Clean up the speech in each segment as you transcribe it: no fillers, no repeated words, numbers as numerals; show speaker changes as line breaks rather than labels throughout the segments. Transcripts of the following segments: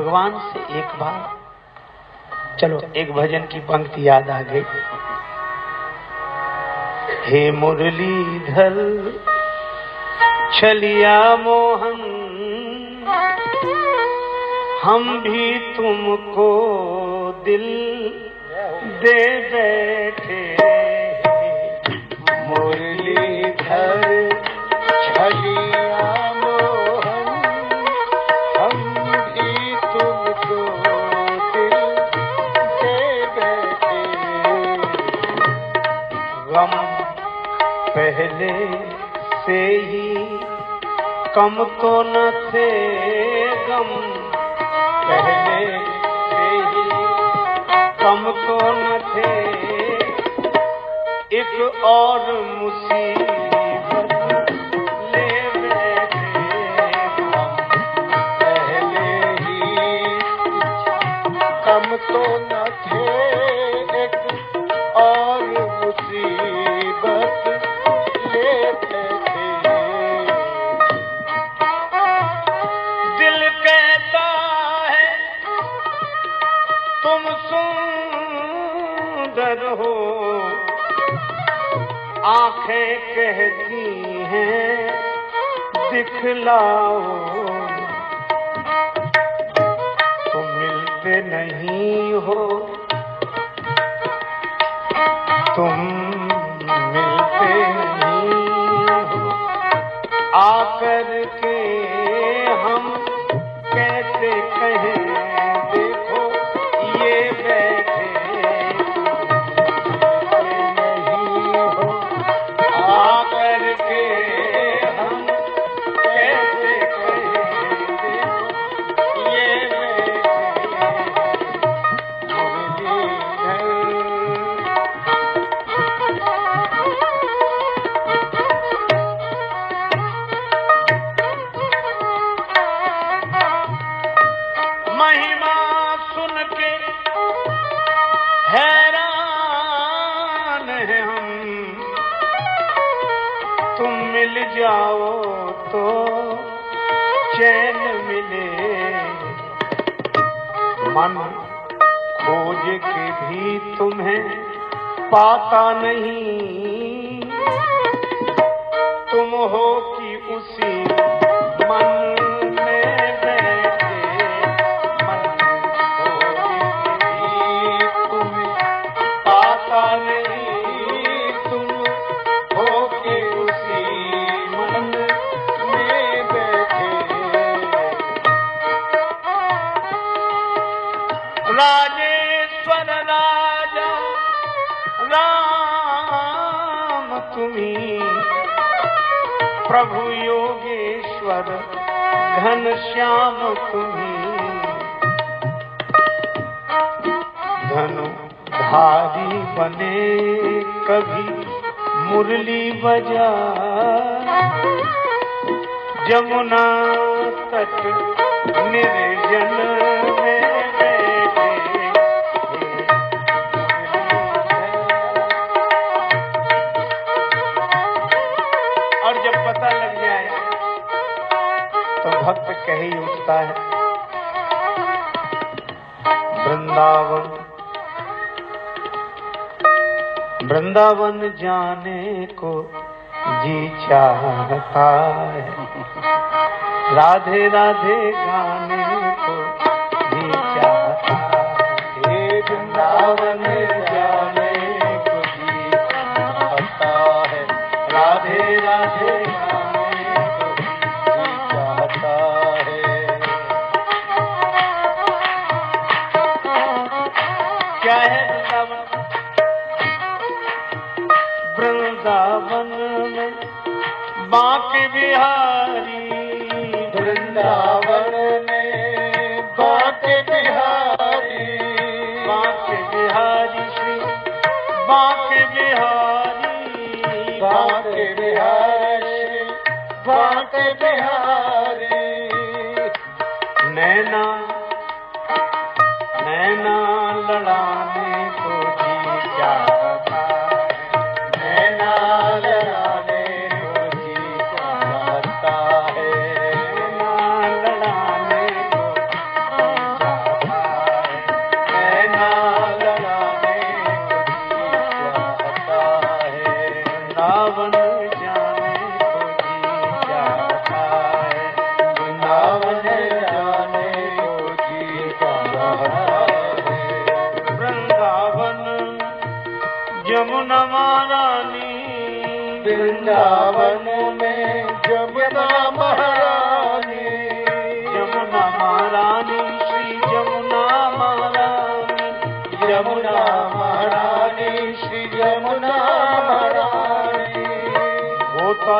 भगवान से एक बार चलो एक भजन की पंक्ति याद आ गई। हे मुरलीधर छलिया मोहन, हम भी तुमको दिल दे बैठे।
मुरलीधर छलिया मोहन, हम भी तुमको दिल दे बैठे।
गम पहले से ही कम तो न थे, गम पहले से ही कम तो न थे, एक और मुसीबत ले बैठे।
हम पहले ही कम तो न थे, एक और मुसीबत ले बैठे।
दिल कहता है तुम सुंदर हो, आंखें कहती हैं दिखलाओ। तुम मिलते नहीं हो, तुम मिलते नहीं हो, आकर के हम कैसे कहें देखो ये बैठे।
नहीं हो,
आकर के हम कैसे कहें देखो ये बैठे। मुरलीधर महिमा सुन के हैरान है हम, तुम मिल जाओ तो चैन मिले। मन खोज के भी तुम्हें पाता नहीं, तुम हो कि उसी मन में बैठे। मन खोज के भी तुम्हें पाता नहीं, तुम हो कि उसी मन में बैठे। राजेश्वर राजा राम तुम्ही, प्रभु योगेश्वर घनश्याम तुम्ही। धनुधारी बने कभी मुरली बजा, जमुना तट निर्जन में बैठे। और जब पता लग जाए तो भक्त कह ही उठता है, वृंदावन वृंदावन जाने को जी चाहता है, राधे राधे गाने को जी चाहता है।
हे वृंदावन जाने को जी चाहता है,
राधे राधे
गाने को जी चाहता है।
क्या है वृंदावन? वृंदावन में बांके बिहारी,
वृंदावन में बांके बिहारी,
बांके बिहारी श्री बांके बिहारी,
बांके बिहारी, बांके बिहारी।
नैना नैना लड़ाने को जी चाहता है,
नैना लड़ाने को जी चाहता है,
नैना लड़ाने को जी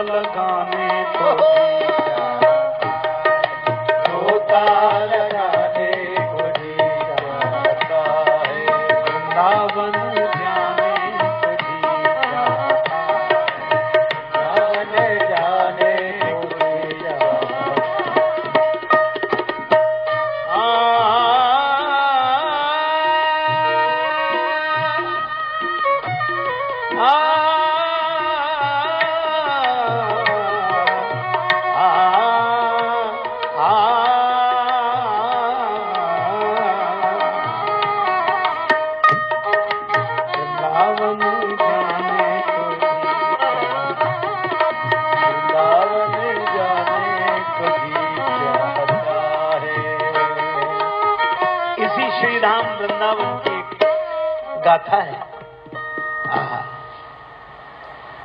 लगाने को जी चाहता है,
गोता लगाने को जी चाहता है,
वृंदावन जाने को जी चाहता है,
वृंदावन जाने को जी चाहता
वृंदावन जाने को
वृंदावन जाने को जी चाहता है।
इसी श्री राम वृंदावन की एक गाथा है। आहा,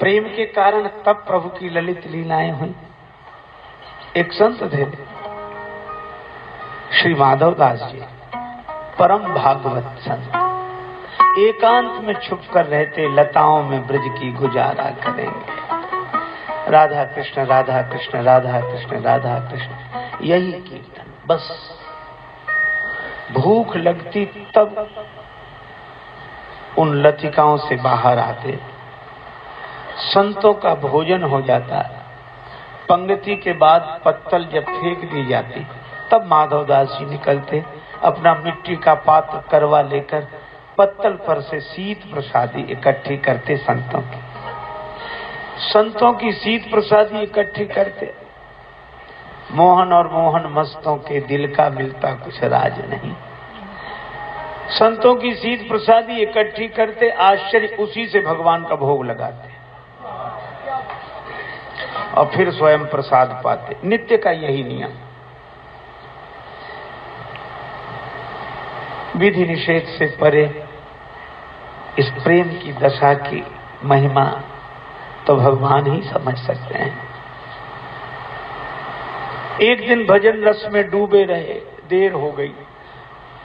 प्रेम के कारण तब प्रभु की ललित लीलाएं हुई। एक संत थे श्री माधव दास जी, परम भागवत संत, एकांत में छुप कर रहते, लताओं में ब्रज की गुजारा करेंगे। राधा कृष्ण राधा कृष्ण राधा कृष्ण राधा कृष्ण, यही कीर्तन बस। भूख लगती तब उन लतिकाओं से बाहर आते, संतों का भोजन हो जाता, पंक्ति के बाद पत्तल जब फेंक दी जाती तब माधवदास जी निकलते, अपना मिट्टी का पात्र करवा लेकर पत्तल पर से शीत प्रसादी इकट्ठी करते। संतों की शीत प्रसादी इकट्ठी करते। मोहन और मोहन मस्तों के दिल का मिलता कुछ राज नहीं। संतों की शीत प्रसादी इकट्ठी करते, आश्चर्य, उसी से भगवान का भोग लगाते और फिर स्वयं प्रसाद पाते। नित्य का यही नियम। विधि निषेध से परे इस प्रेम की दशा की महिमा तो भगवान ही समझ सकते हैं। एक दिन भजन रस में डूबे रहे, देर हो गई।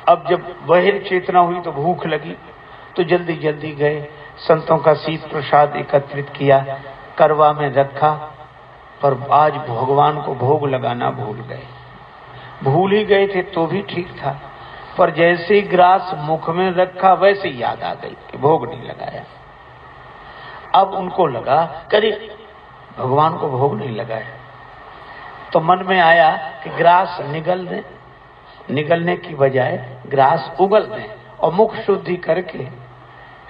अब जब बहिर चेतना हुई तो भूख लगी, तो जल्दी जल्दी गए, संतों का शीत प्रसाद एकत्रित किया, करवा में रखा, पर आज भगवान को भोग लगाना भूल गए। भूल ही गए थे तो भी ठीक था, पर जैसे ही ग्रास मुख में रखा वैसे ही याद आ गई कि भोग नहीं लगाया। अब उनको लगा करे भगवान को भोग नहीं लगाया, तो मन में आया कि ग्रास निगल दें, निगलने की बजाय ग्रास उगल दें और मुख शुद्धि करके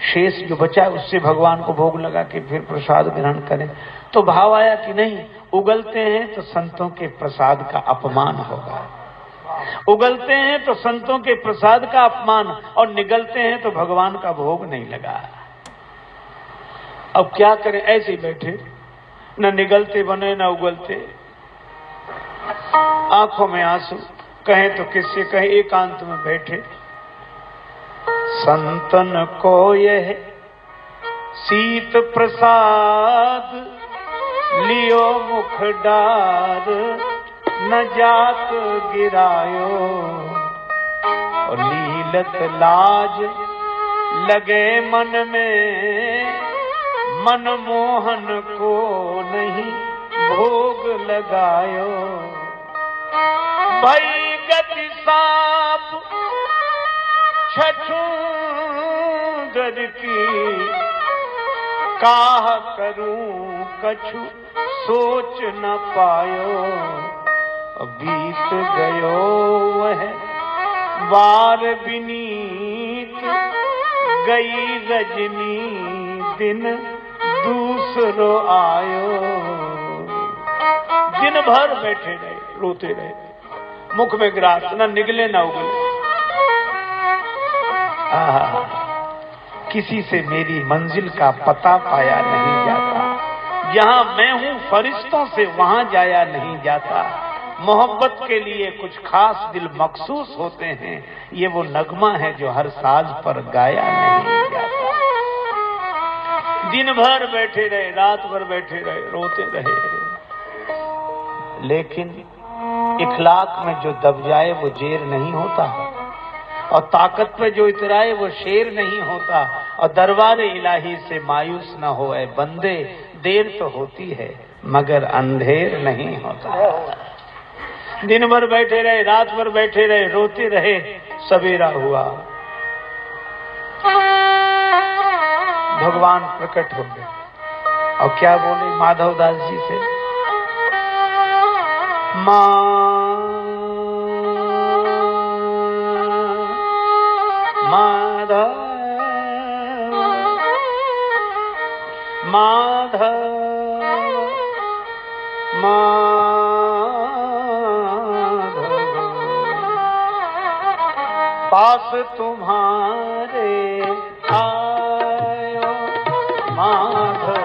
शेष जो बचा उससे भगवान को भोग लगा के फिर प्रसाद ग्रहण करें। तो भाव आया कि नहीं, उगलते हैं तो संतों के प्रसाद का अपमान होगा, उगलते हैं तो संतों के प्रसाद का अपमान, और निगलते हैं तो भगवान का भोग नहीं लगा। अब क्या करें, ऐसे ही बैठे, न निगलते बने न उगलते, आंखों में आंसू, कहें तो किससे कहें, एकांत में बैठे। संतन को यह शीत प्रसाद लियो मुख डार, न जात गिरायो, और लीलत लाज लगे मन में, मन मोहन को नहीं भोग लगायो। भई गति साप छछूंदर की, काह करूं कछु सोच न पायो। बीत गयो वह बार बिनीत, गई रजनी दिन दूसरो आयो। दिन भर बैठे रहे, रोते रहे, मुख में ग्रास, न निगले न उगले। किसी से मेरी मंजिल का पता पाया नहीं जाता, जहां मैं हूं फरिश्तों से वहां जाया नहीं जाता। मोहब्बत के लिए कुछ खास दिल मखसूस होते हैं, ये वो नगमा है जो हर साज पर गाया नहीं जाता। दिन भर बैठे रहे, रात भर बैठे रहे, रोते रहे, लेकिन इखलाक में जो दब जाए वो जेर नहीं होता, और ताकत पे जो इतराए वो शेर नहीं होता। और दरबार इलाही से मायूस न होए बंदे, देर तो होती है मगर अंधेर नहीं होता। दिन भर बैठे रहे, रात भर बैठे रहे, रोते रहे, सवेरा हुआ, भगवान प्रकट हो गए और क्या बोले माधव दास जी से, माधव माधव माधव पास तुम्हारे आयो माधव